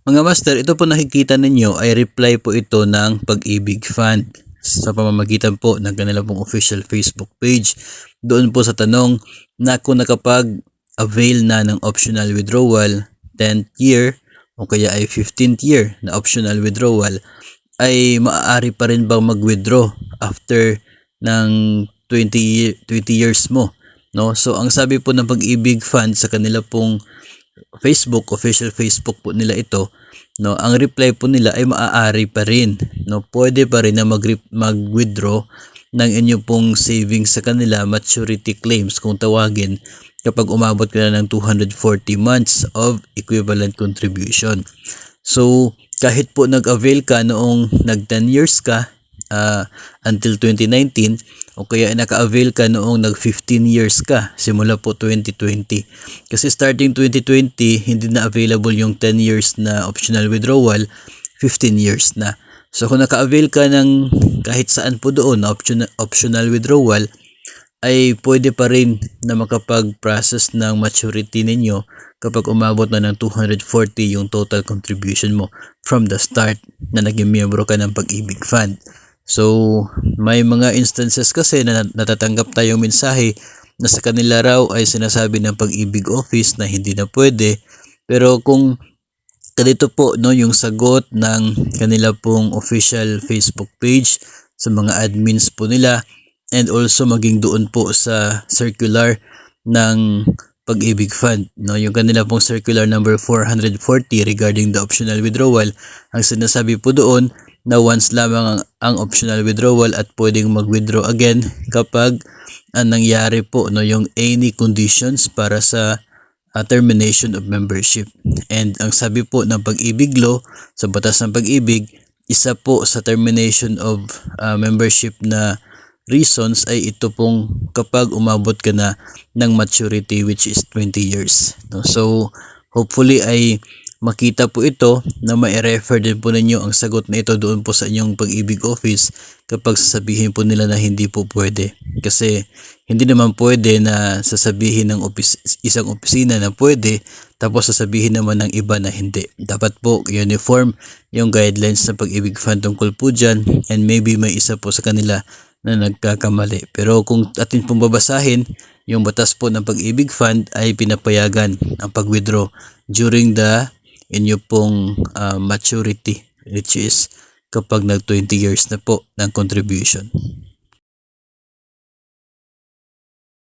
Mga master, ito po nakikita ninyo ay reply po ito ng Pag-ibig Fund sa pamamagitan po ng kanila pong official Facebook page. Doon po sa tanong na kung nakapag-avail na ng optional withdrawal 10th year o kaya ay 15th year na optional withdrawal, ay maaari pa rin bang mag-withdraw after ng 20 years mo, no? So ang sabi po ng Pag-ibig Fund sa kanila pong Facebook, official Facebook po nila ito, no, ang reply po nila ay maaari pa rin, no, pwede pa rin na mag-withdraw ng inyo pong savings sa kanila, maturity claims kung tawagin, kapag umabot ka na ng 240 months of equivalent contribution. So kahit po nag-avail ka noong nag 10 years ka until 2019, o kaya naka-avail ka noong nag 15 years ka simula po 2020, kasi starting 2020 hindi na available yung 10 years na optional withdrawal, 15 years na. So kung naka-avail ka ng kahit saan po doon na optional withdrawal, ay pwede pa rin na makapag-process ng maturity ninyo kapag umabot na ng 240 yung total contribution mo from the start na naging miyembro ka ng Pag-ibig Fund. So may mga instances kasi na natatanggap tayong mensahe na sa kanila raw ay sinasabi ng Pag-ibig Office na hindi na pwede, pero kung ganito po, no, yung sagot ng kanila pong official Facebook page sa mga admins po nila, and also maging doon po sa circular ng Pag-ibig Fund, no, yung kanila pong circular number 440 regarding the optional withdrawal, ang sinasabi po doon na once lamang ang optional withdrawal at pwedeng mag-withdraw again kapag nangyari po, no, yung any conditions para sa termination of membership. And ang sabi po ng Pag-ibig Law sa batas ng Pag-ibig, isa po sa termination of membership na reasons ay ito pong kapag umabot ka na ng maturity, which is 20 years. So hopefully ay makita po ito na mai-refer din po ninyo ang sagot na ito doon po sa inyong Pag-ibig Office kapag sasabihin po nila na hindi po pwede. Kasi hindi naman pwede na sasabihin ng isang opisina na pwede tapos sasabihin naman ng iba na hindi. Dapat po uniform yung guidelines ng Pag-ibig Fund tungkol po dyan, and maybe may isa po sa kanila na nagkakamali. Pero kung atin pong babasahin, yung batas po ng Pag-ibig Fund ay pinapayagan ang pag-withdraw during the inyo pong maturity, which is kapag nag 20 years na po ng contribution.